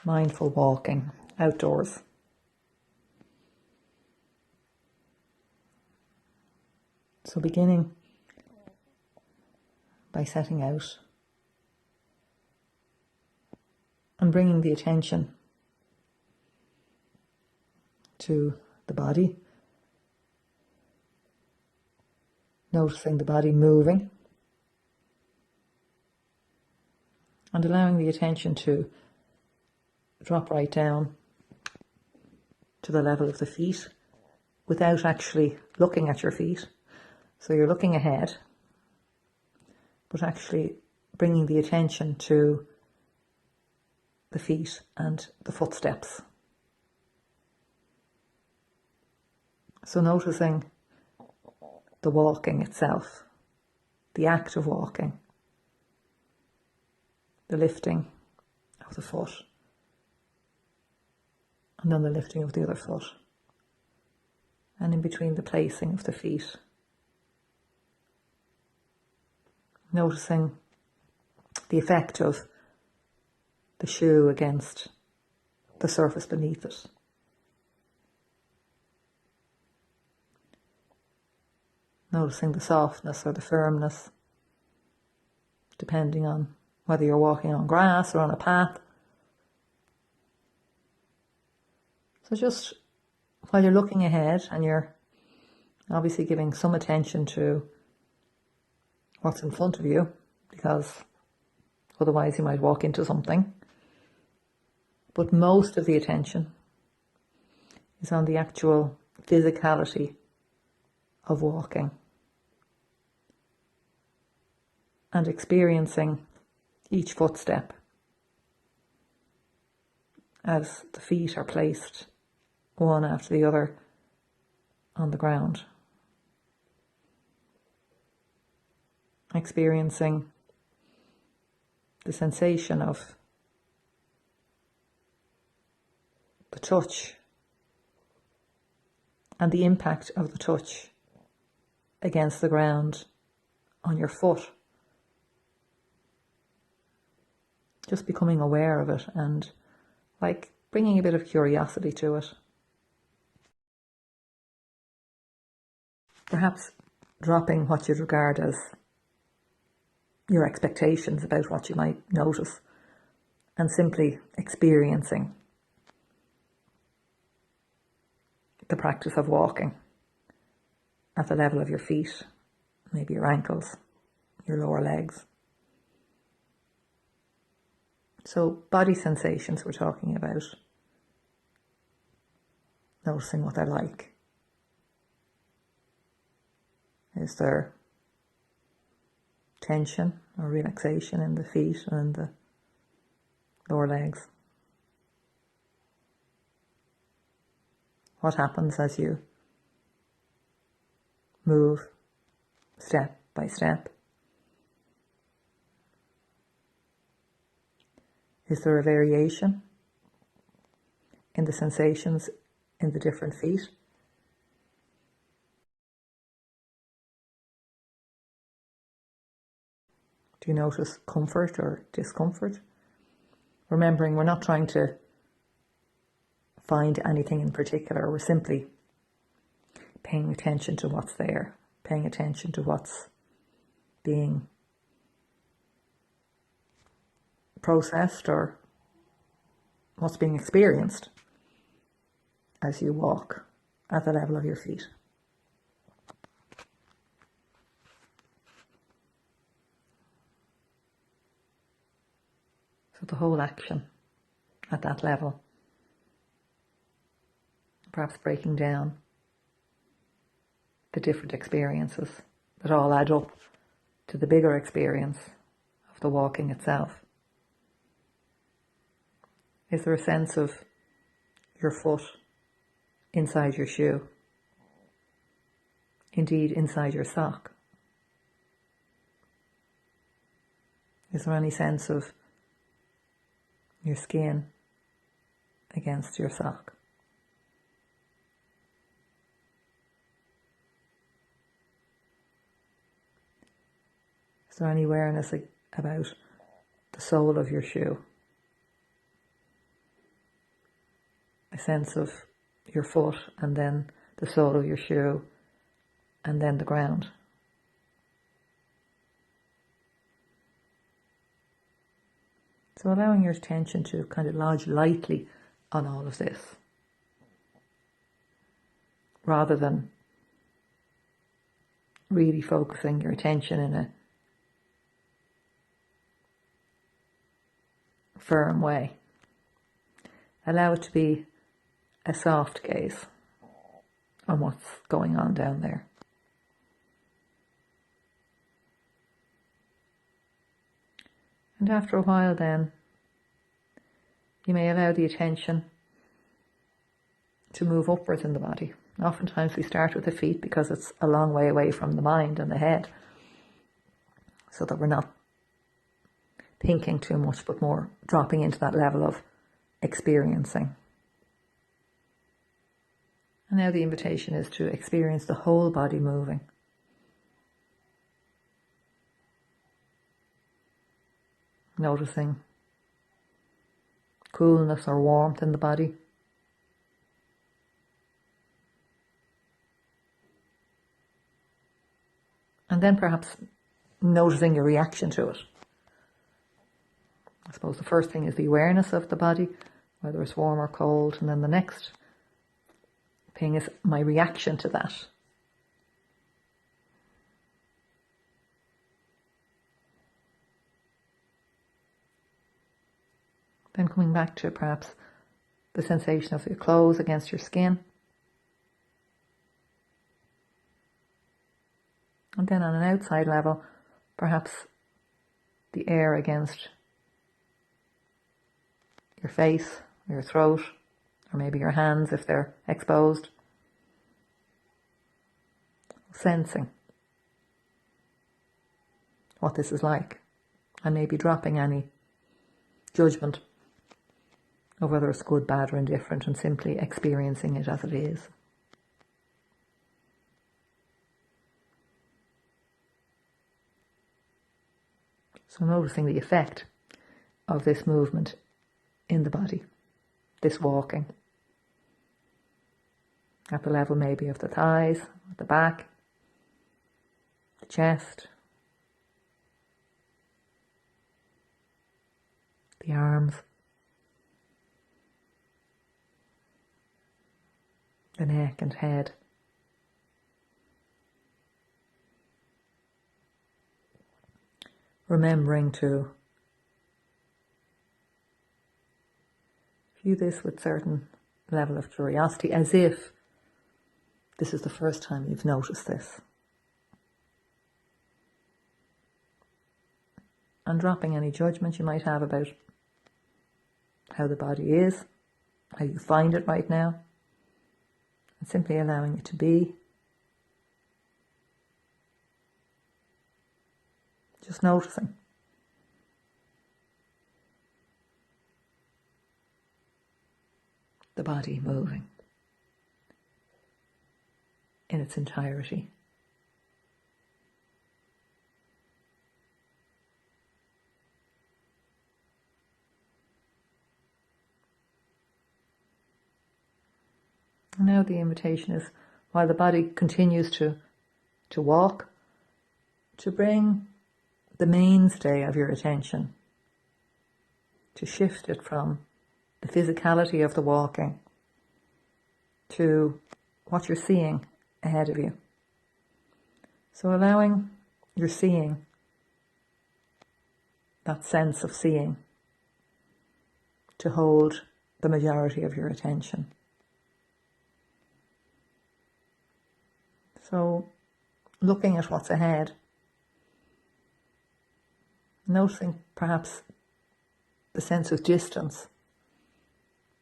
mindful walking outdoors. So beginning by setting out and bringing the attention to the body, noticing the body moving and allowing the attention to drop right down to the level of the feet without actually looking at your feet. So you're looking ahead, but actually bringing the attention to the feet and the footsteps. So noticing the walking itself, the act of walking, the lifting of the foot, and then the lifting of the other foot, and in between the placing of the feet. Noticing the effect of the shoe against the surface beneath it. Noticing the softness or the firmness, depending on whether you're walking on grass or on a path. So just while you're looking ahead and you're obviously giving some attention to what's in front of you, because otherwise you might walk into something. But most of the attention is on the actual physicality of walking and experiencing each footstep as the feet are placed one after the other on the ground. Experiencing the sensation of the touch and the impact of the touch against the ground on your foot. Just becoming aware of it and like bringing a bit of curiosity to it. Perhaps dropping what you'd regard as your expectations about what you might notice and simply experiencing the practice of walking at the level of your feet, maybe your ankles, your lower legs. So body sensations we're talking about, noticing what they're like. Is there tension or relaxation in the feet and the lower legs? What happens as you move step by step? Is there a variation in the sensations in the different feet? Do you notice comfort or discomfort? Remembering we're not trying to find anything in particular, we're simply paying attention to what's there, paying attention to what's being processed or what's being experienced as you walk at the level of your feet. So the whole action at that level, perhaps breaking down the different experiences that all add up to the bigger experience of the walking itself. Is there a sense of your foot inside your shoe? Indeed, inside your sock? Is there any sense of your skin against your sock? Is there any awareness about the sole of your shoe? a sense of your foot, and then the sole of your shoe, and then the ground. So allowing your attention to kind of lodge lightly on all of this, rather than really focusing your attention in a firm way. Allow it to be a soft gaze on what's going on down there. And after a while then, you may allow the attention to move upwards in the body. Oftentimes we start with the feet because it's a long way away from the mind and the head, so that we're not thinking too much, but more dropping into that level of experiencing. And now the invitation is to experience the whole body moving. Noticing coolness or warmth in the body. And then perhaps noticing your reaction to it. I suppose the first thing is the awareness of the body, whether it's warm or cold, and then the next thing is my reaction to that. Then coming back to perhaps the sensation of your clothes against your skin. And then on an outside level, perhaps the air against your face, or your throat, or maybe your hands if they're exposed. Sensing what this is like, and maybe dropping any judgment of whether it's good, bad or indifferent, and simply experiencing it as it is. So noticing the effect of this movement in the body, this walking, at the level maybe of the thighs, the back, the chest, the arms, the neck and head. Remembering to view this with certain level of curiosity, as if this is the first time you've noticed this. And dropping any judgment you might have about how the body is, how you find it right now, and simply allowing it to be. Just noticing. The body moving in its entirety. And now the invitation is, while the body continues to walk, to bring the mainstay of your attention, to shift it from the physicality of the walking to what you're seeing ahead of you. So allowing your seeing, that sense of seeing, to hold the majority of your attention. So looking at what's ahead, noticing perhaps the sense of distance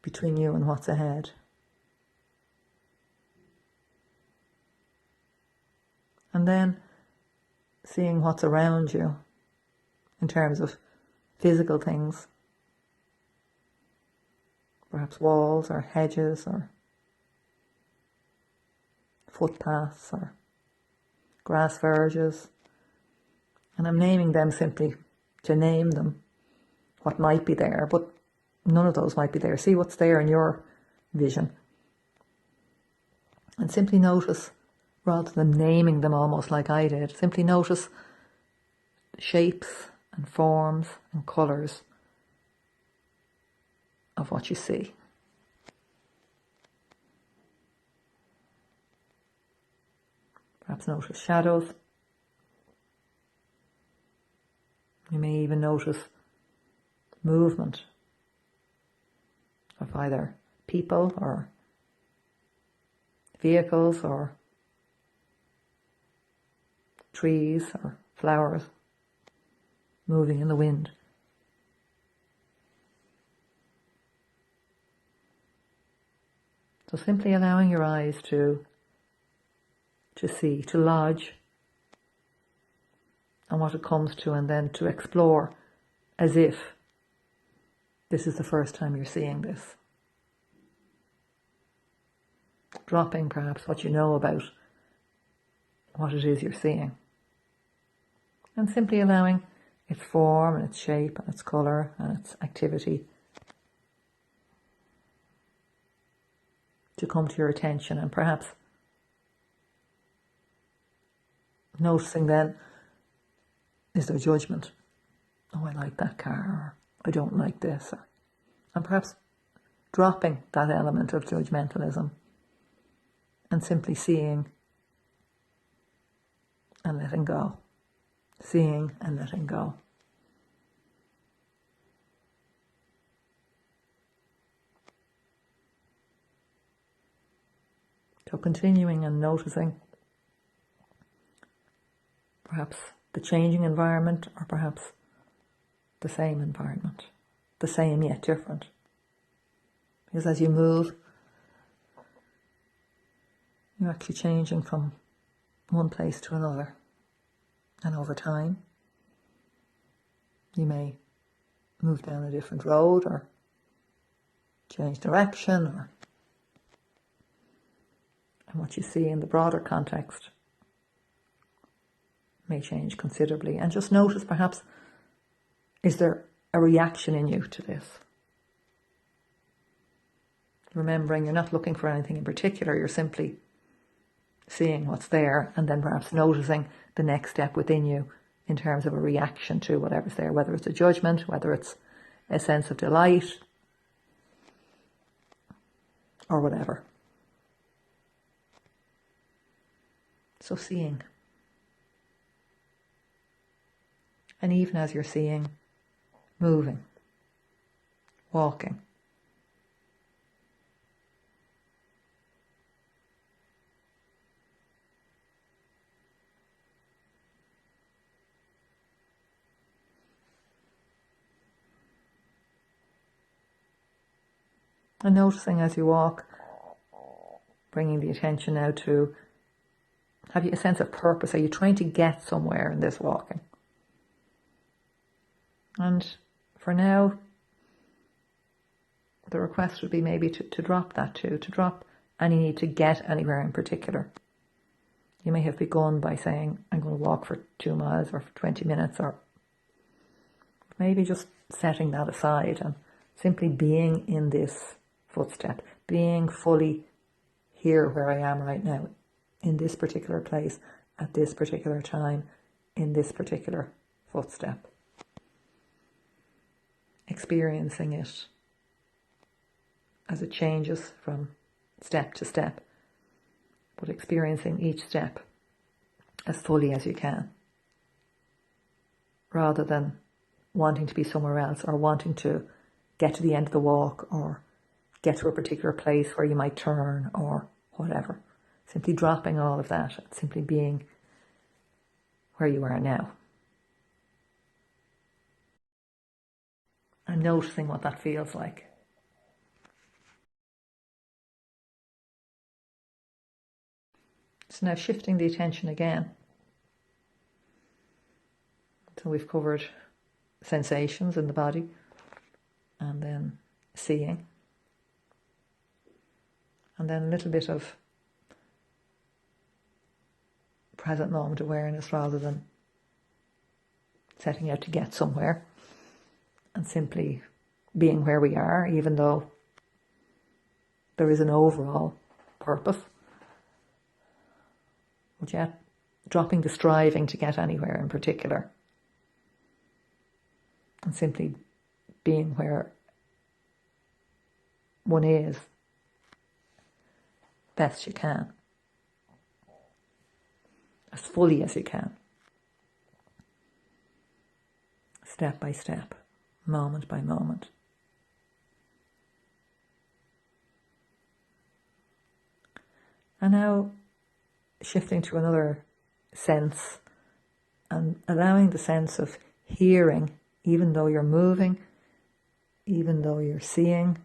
between you and what's ahead. And then seeing what's around you in terms of physical things, perhaps walls or hedges or footpaths or grass verges. And I'm naming them simply to name them, what might be there, but none of those might be there. See what's there in your vision. And simply notice, rather than naming them almost like I did, simply notice shapes and forms and colours of what you see. Perhaps notice shadows. You may even notice movement of either people or vehicles or trees or flowers moving in the wind. So simply allowing your eyes to see, to lodge on what it comes to, and then to explore as if this is the first time you're seeing this. Dropping perhaps what you know about what it is you're seeing. And simply allowing its form and its shape and its colour and its activity to come to your attention, and perhaps noticing then, is there judgment? Oh, I like that car, or I don't like this. And perhaps dropping that element of judgmentalism and simply seeing and letting go. Seeing and letting go. So continuing and noticing perhaps the changing environment, or perhaps the same environment, the same yet different. Because as you move, you're actually changing from one place to another. And over time, you may move down a different road or change direction, and what you see in the broader context may change considerably. And just notice perhaps, is there a reaction in you to this? Remembering you're not looking for anything in particular, you're simply seeing what's there, and then perhaps noticing the next step within you in terms of a reaction to whatever's there, whether it's a judgment, whether it's a sense of delight, or whatever. So seeing. And even as you're seeing, moving, walking. And noticing as you walk, bringing the attention now to, have you a sense of purpose? Are you trying to get somewhere in this walking? And for now, the request would be maybe to drop that too, to drop any need to get anywhere in particular. You may have begun by saying, I'm going to walk for 2 miles or for 20 minutes, or maybe just setting that aside and simply being in this footstep, being fully here where I am right now, in this particular place, at this particular time, in this particular footstep. Experiencing it as it changes from step to step, but experiencing each step as fully as you can, rather than wanting to be somewhere else, or wanting to get to the end of the walk, or get to a particular place where you might turn, or whatever. Simply dropping all of that and simply being where you are now. And noticing what that feels like. So now shifting the attention again. So we've covered sensations in the body, and then seeing, and then a little bit of present moment awareness rather than setting out to get somewhere, and simply being where we are, even though there is an overall purpose, but yet dropping the striving to get anywhere in particular and simply being where one is best you can, as fully as you can, step by step, moment by moment. And now shifting to another sense and allowing the sense of hearing, even though you're moving, even though you're seeing,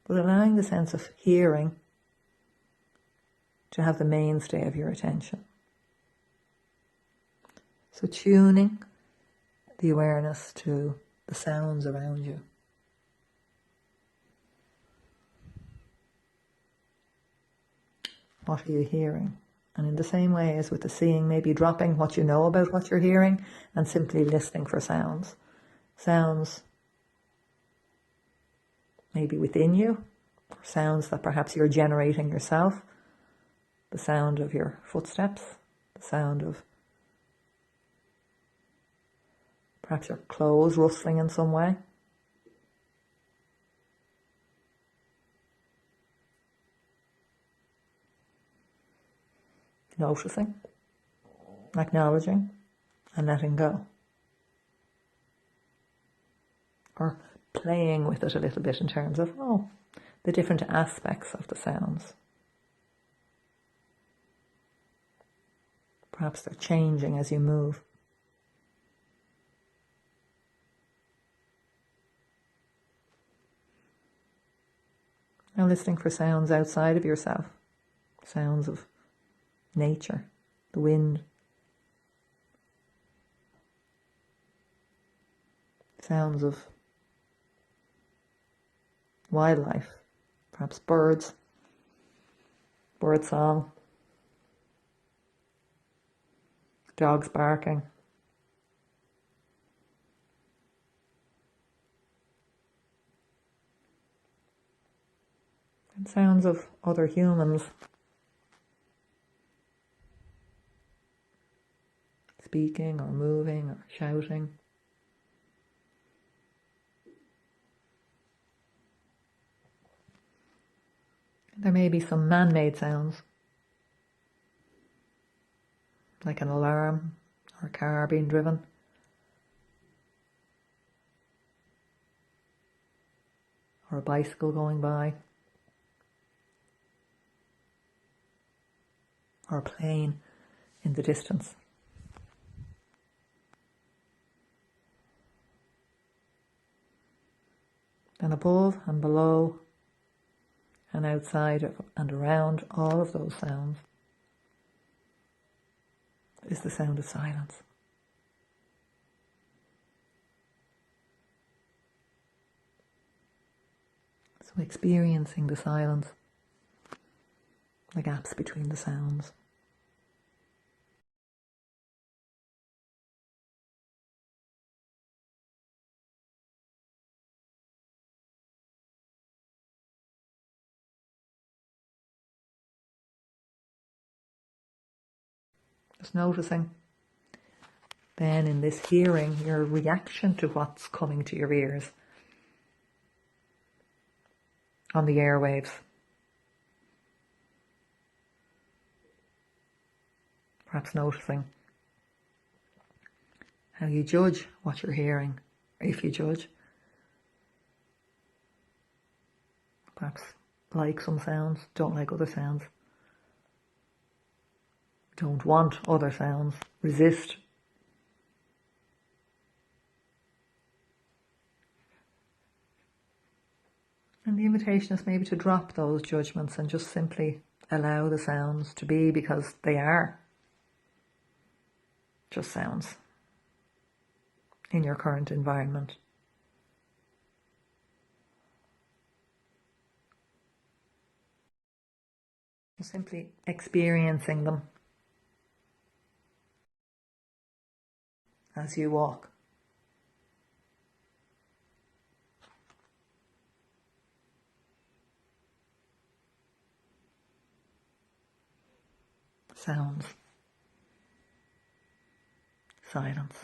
but allowing the sense of hearing to have the mainstay of your attention. So tuning the awareness to the sounds around you. What are you hearing? And in the same way as with the seeing, maybe dropping what you know about what you're hearing and simply listening for sounds. Sounds maybe within you, sounds that perhaps you're generating yourself. The sound of your footsteps, the sound of perhaps your clothes rustling in some way. Noticing, acknowledging, and letting go. Or playing with it a little bit in terms of, the different aspects of the sounds. Perhaps they're changing as you move. Now listening for sounds outside of yourself, sounds of nature, the wind, sounds of wildlife, perhaps birds, bird song, dogs barking, and sounds of other humans speaking or moving or shouting. There may be some man-made sounds, like an alarm or a car being driven. Or a bicycle going by. Or a plane in the distance. And above and below and outside of and around all of those sounds is the sound of silence. So experiencing the silence, the gaps between the sounds. Just noticing then in this hearing your reaction to what's coming to your ears on the airwaves. Perhaps noticing how you judge what you're hearing, if you judge. Perhaps like some sounds, don't like other sounds. Don't want other sounds, resist. And the invitation is maybe to drop those judgments and just simply allow the sounds to be, because they are just sounds in your current environment. Just simply experiencing them as you walk. sounds, silence.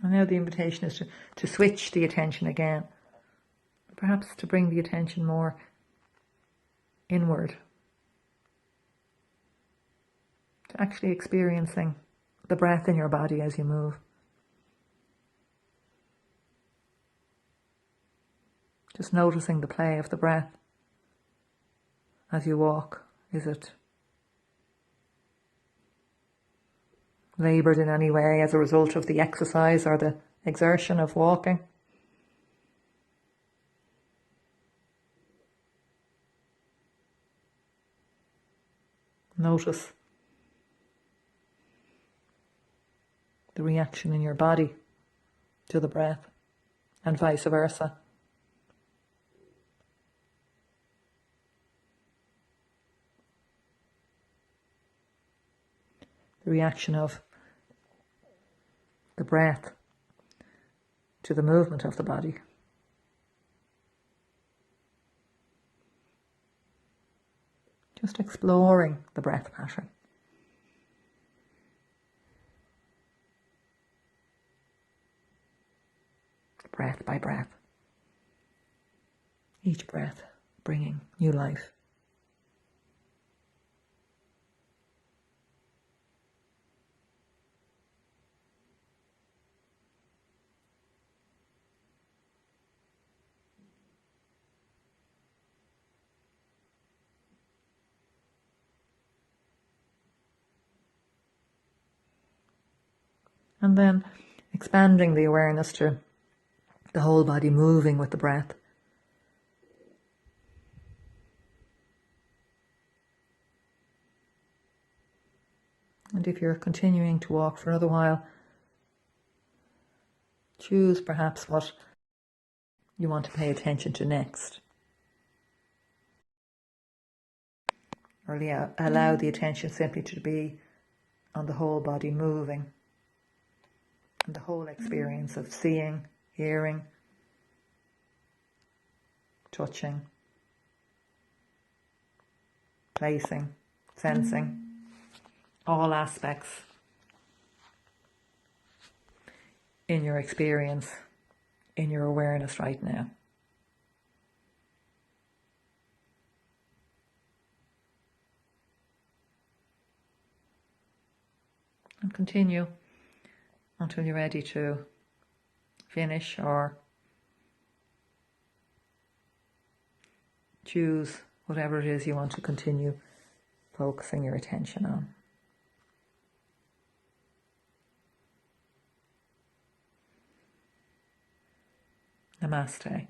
And now the invitation is to switch the attention again, perhaps to bring the attention more inward, to actually experiencing the breath in your body as you move. Just noticing the play of the breath as you walk. Is it laboured in any way as a result of the exercise or the exertion of walking? Notice the reaction in your body to the breath, and vice versa. The reaction of the breath to the movement of the body. Just exploring the breath pattern. Breath by breath. Each breath bringing new life. And then expanding the awareness to the whole body moving with the breath. And if you're continuing to walk for another while, choose perhaps what you want to pay attention to next. Or allow the attention simply to be on the whole body moving. And the whole experience of seeing, hearing, touching, placing, sensing, all aspects in your experience, in your awareness right now. And continue until you're ready to finish or choose whatever it is you want to continue focusing your attention on. Namaste.